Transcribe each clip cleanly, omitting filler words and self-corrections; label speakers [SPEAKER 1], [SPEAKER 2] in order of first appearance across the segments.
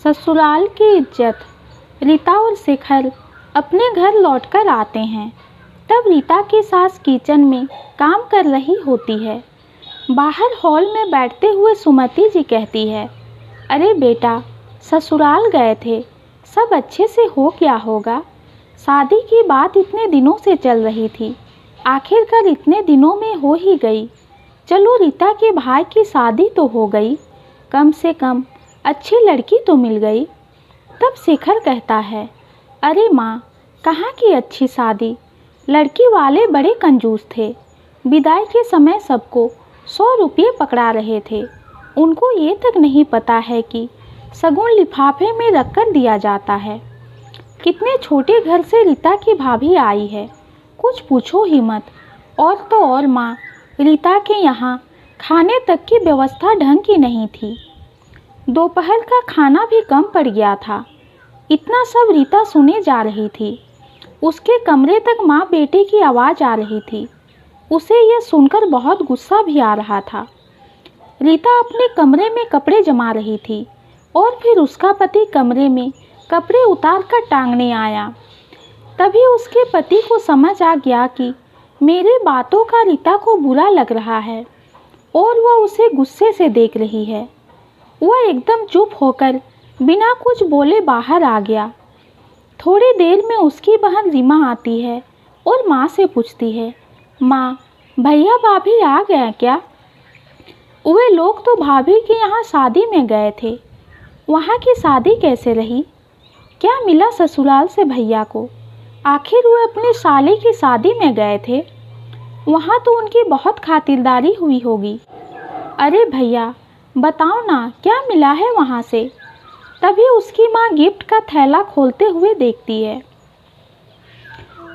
[SPEAKER 1] ससुराल की इज्जत। रीता और शेखर अपने घर लौटकर आते हैं। तब रीता की सास किचन में काम कर रही होती है। बाहर हॉल में बैठते हुए सुमति जी कहती है, अरे बेटा, ससुराल गए थे, सब अच्छे से हो गया होगा। शादी की बात इतने दिनों से चल रही थी, आखिरकार इतने दिनों में हो ही गई। चलो, रीता के भाई की शादी तो हो गई, कम से कम अच्छी लड़की तो मिल गई। तब शेखर कहता है, अरे माँ, कहाँ की अच्छी शादी, लड़की वाले बड़े कंजूस थे। विदाई के समय सबको 100 रुपये पकड़ा रहे थे। उनको ये तक नहीं पता है कि शगुन लिफाफे में रखकर दिया जाता है। कितने छोटे घर से रीता की भाभी आई है, कुछ पूछो ही मत। और तो और माँ, रीता के यहाँ खाने तक की व्यवस्था ढंग की नहीं थी। दोपहर का खाना भी कम पड़ गया था। इतना सब रीता सुने जा रही थी। उसके कमरे तक माँ बेटे की आवाज़ आ रही थी। उसे यह सुनकर बहुत गुस्सा भी आ रहा था। रीता अपने कमरे में कपड़े जमा रही थी और फिर उसका पति कमरे में कपड़े उतार कर टांगने आया। तभी उसके पति को समझ आ गया कि मेरी बातों का रीता को बुरा लग रहा है और वह उसे गुस्से से देख रही है। वह एकदम चुप होकर बिना कुछ बोले बाहर आ गया। थोड़ी देर में उसकी बहन रीमा आती है और माँ से पूछती है, माँ, भैया भाभी आ गए क्या? वे लोग तो भाभी के यहाँ शादी में गए थे। वहाँ की शादी कैसे रही? क्या मिला ससुराल से भैया को? आखिर वे अपनी साली की शादी में गए थे। वहाँ तो उनकी बहुत खातिरदारी हुई होगी। अरे भैया, बताओ ना, क्या मिला है वहाँ से? तभी उसकी माँ गिफ्ट का थैला खोलते हुए देखती है।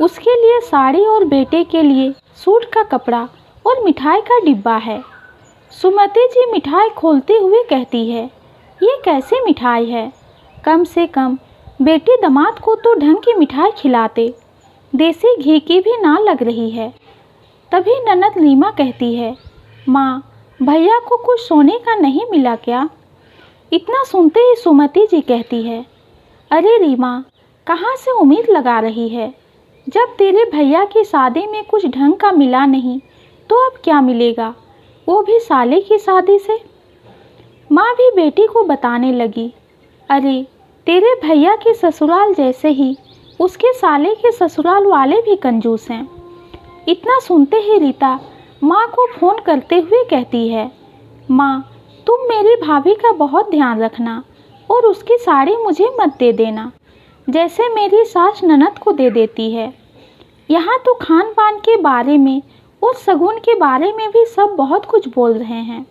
[SPEAKER 1] उसके लिए साड़ी और बेटे के लिए सूट का कपड़ा और मिठाई का डिब्बा है। सुमति जी मिठाई खोलते हुए कहती है, ये कैसी मिठाई है? कम से कम बेटी दामाद को तो ढंग की मिठाई खिलाते, देसी घी की भी ना लग रही है। तभी ननद रीमा कहती है, माँ, भैया को कुछ सोने का नहीं मिला क्या? इतना सुनते ही सुमति जी कहती है, अरे रीमा, कहाँ से उम्मीद लगा रही है? जब तेरे भैया की शादी में कुछ ढंग का मिला नहीं तो अब क्या मिलेगा, वो भी साले की शादी से? माँ भी बेटी को बताने लगी, अरे तेरे भैया के ससुराल जैसे ही उसके साले के ससुराल वाले भी कंजूस हैं। इतना सुनते ही रीता माँ को फ़ोन करते हुए कहती है, माँ, तुम मेरी भाभी का बहुत ध्यान रखना और उसकी साड़ी मुझे मत दे देना, जैसे मेरी सास ननद को दे देती है। यहाँ तो खान पान के बारे में और शगुन के बारे में भी सब बहुत कुछ बोल रहे हैं।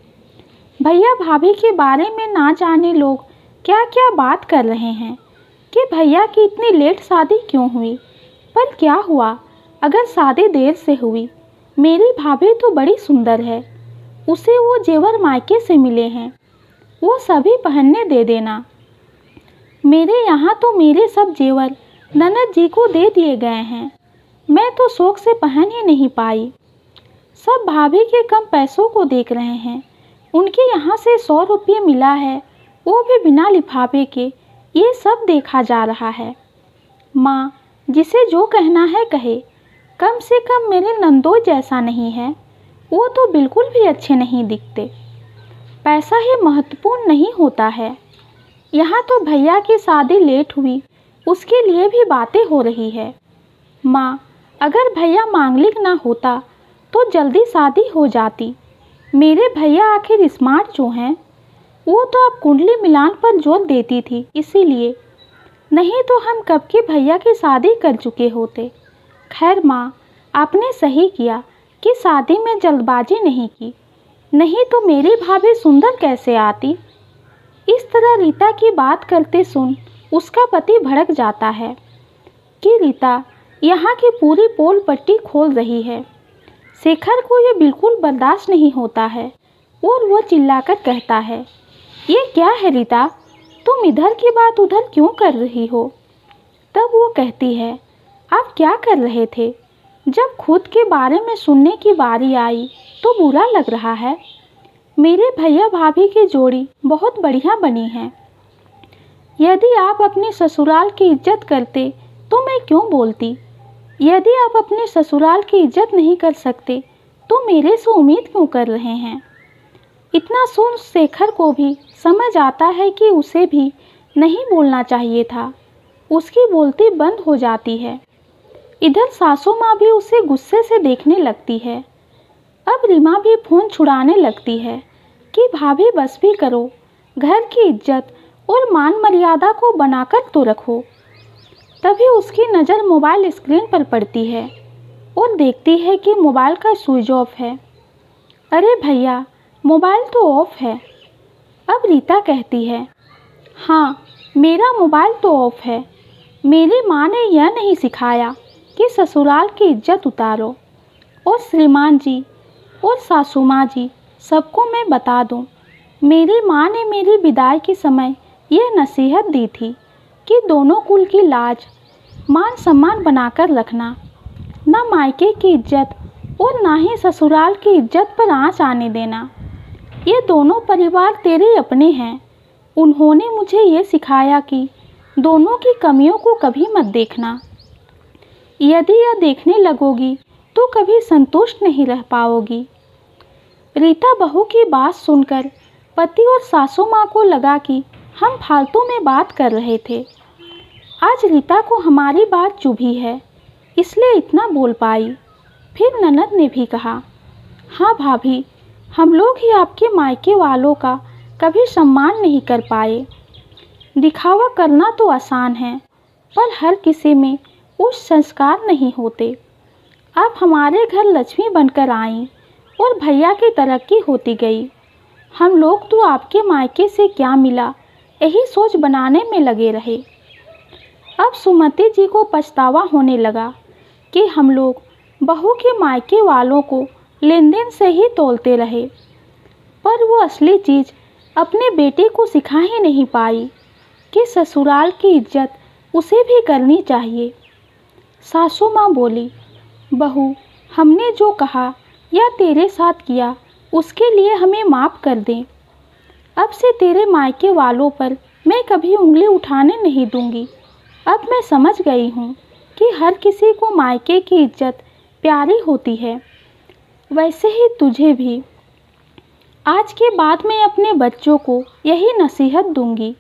[SPEAKER 1] भैया भाभी के बारे में ना जाने लोग क्या क्या बात कर रहे हैं कि भैया की इतनी लेट शादी क्यों हुई। पर क्या हुआ अगर शादी देर से हुई? मेरी भाभी तो बड़ी सुंदर है, उसे वो जेवर मायके से मिले हैं, वो सभी पहनने दे देना। मेरे यहाँ तो मेरे सब जेवर ननद जी को दे दिए गए हैं, मैं तो शौक से पहन ही नहीं पाई। सब भाभी के कम पैसों को देख रहे हैं। उनके यहाँ से 100 रुपये मिला है, वो भी बिना लिफाफे के। ये सब देखा जा रहा है। माँ, जिसे जो कहना है कहे, कम से कम मेरे नंदोई जैसा नहीं है, वो तो बिल्कुल भी अच्छे नहीं दिखते। पैसा ही महत्वपूर्ण नहीं होता है। यहाँ तो भैया की शादी लेट हुई, उसके लिए भी बातें हो रही है। माँ, अगर भैया मांगलिक ना होता तो जल्दी शादी हो जाती। मेरे भैया आखिर स्मार्ट जो हैं, वो तो अब कुंडली मिलान पर जोर देती थी, इसीलिए। नहीं तो हम कब के भैया की शादी कर चुके होते। खैर माँ, आपने सही किया कि शादी में जल्दबाजी नहीं की, नहीं तो मेरी भाभी सुंदर कैसे आती। इस तरह रीता की बात करते सुन उसका पति भड़क जाता है कि रीता यहाँ की पूरी पोल पट्टी खोल रही है। शेखर को ये बिल्कुल बर्दाश्त नहीं होता है और वो चिल्लाकर कहता है, ये क्या है रीता, तुम इधर की बात उधर क्यों कर रही हो? तब वो कहती है, आप क्या कर रहे थे? जब खुद के बारे में सुनने की बारी आई तो बुरा लग रहा है। मेरे भैया भाभी की जोड़ी बहुत बढ़िया बनी है। यदि आप अपने ससुराल की इज्जत करते तो मैं क्यों बोलती? यदि आप अपने ससुराल की इज्जत नहीं कर सकते तो मेरे से उम्मीद क्यों कर रहे हैं? इतना सुन शेखर को भी समझ आता है कि उसे भी नहीं बोलना चाहिए था। उसकी बोलती बंद हो जाती है। इधर सासू माँ भी उसे गुस्से से देखने लगती है। अब रीमा भी फ़ोन छुड़ाने लगती है कि भाभी बस भी करो, घर की इज्जत और मान मर्यादा को बनाकर तो रखो। तभी उसकी नज़र मोबाइल स्क्रीन पर पड़ती है और देखती है कि मोबाइल का स्विच ऑफ है। अरे भैया, मोबाइल तो ऑफ है। अब रीता कहती है, हाँ, मेरा मोबाइल तो ऑफ है। मेरी माँ ने यह नहीं सिखाया कि ससुराल की इज्जत उतारो। और श्रीमान जी और सासू माँ जी सबको मैं बता दूँ, मेरी माँ ने मेरी विदाई के समय यह नसीहत दी थी कि दोनों कुल की लाज मान सम्मान बनाकर रखना, ना मायके की इज्जत और ना ही ससुराल की इज्जत पर आँच आने देना। ये दोनों परिवार तेरे अपने हैं। उन्होंने मुझे ये सिखाया कि दोनों की कमियों को कभी मत देखना। यदि यह देखने लगोगी तो कभी संतुष्ट नहीं रह पाओगी। रीता बहू की बात सुनकर पति और सासू माँ को लगा कि हम फालतू में बात कर रहे थे। आज रीता को हमारी बात चुभी है, इसलिए इतना बोल पाई। फिर ननद ने भी कहा, हाँ भाभी, हम लोग ही आपके मायके वालों का कभी सम्मान नहीं कर पाए। दिखावा करना तो आसान है, पर हर किसी में उच्च संस्कार नहीं होते। आप हमारे घर लक्ष्मी बनकर आईं और भैया की तरक्की होती गई। हम लोग तो आपके मायके से क्या मिला, यही सोच बनाने में लगे रहे। अब सुमति जी को पछतावा होने लगा कि हम लोग बहू के मायके वालों को लेन देन से ही तोलते रहे, पर वो असली चीज़ अपने बेटे को सिखा ही नहीं पाई कि ससुराल की इज्जत उसे भी करनी चाहिए। सासू माँ बोली, बहू, हमने जो कहा या तेरे साथ किया उसके लिए हमें माफ़ कर दें। अब से तेरे मायके वालों पर मैं कभी उंगली उठाने नहीं दूंगी। अब मैं समझ गई हूँ कि हर किसी को मायके की इज्जत प्यारी होती है, वैसे ही तुझे भी। आज के बाद मैं अपने बच्चों को यही नसीहत दूंगी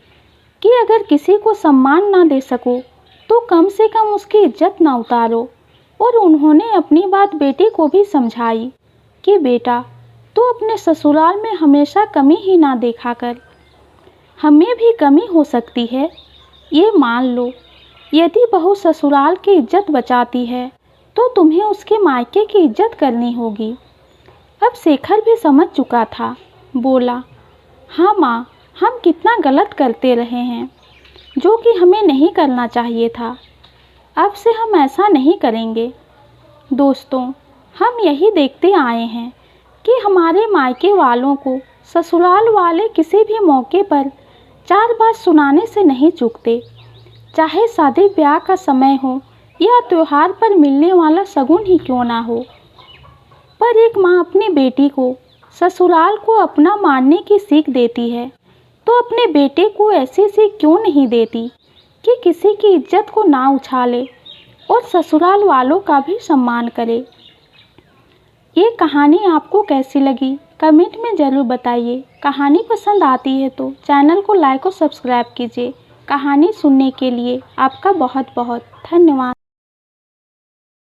[SPEAKER 1] कि अगर किसी को सम्मान ना दे सको तो कम से कम उसकी इज्जत ना उतारो। और उन्होंने अपनी बात बेटे को भी समझाई कि बेटा, तू अपने ससुराल में हमेशा कमी ही ना देखा कर, हमें भी कमी हो सकती है, ये मान लो। यदि बहू ससुराल की इज्जत बचाती है तो तुम्हें उसके मायके की इज्जत करनी होगी। अब शेखर भी समझ चुका था। बोला, हाँ माँ, हम कितना गलत करते रहे हैं, जो कि हमें नहीं करना चाहिए था। अब से हम ऐसा नहीं करेंगे। दोस्तों, हम यही देखते आए हैं कि हमारे मायके वालों को ससुराल वाले किसी भी मौके पर चार बात सुनाने से नहीं चूकते, चाहे शादी ब्याह का समय हो या त्योहार पर मिलने वाला शगुन ही क्यों ना हो। पर एक माँ अपनी बेटी को ससुराल को अपना मानने की सीख देती है तो अपने बेटे को ऐसी सीख क्यों नहीं देती कि किसी की इज्जत को ना उछाले और ससुराल वालों का भी सम्मान करे। ये कहानी आपको कैसी लगी कमेंट में ज़रूर बताइए। कहानी पसंद आती है तो चैनल को लाइक और सब्सक्राइब कीजिए। कहानी सुनने के लिए आपका बहुत बहुत धन्यवाद।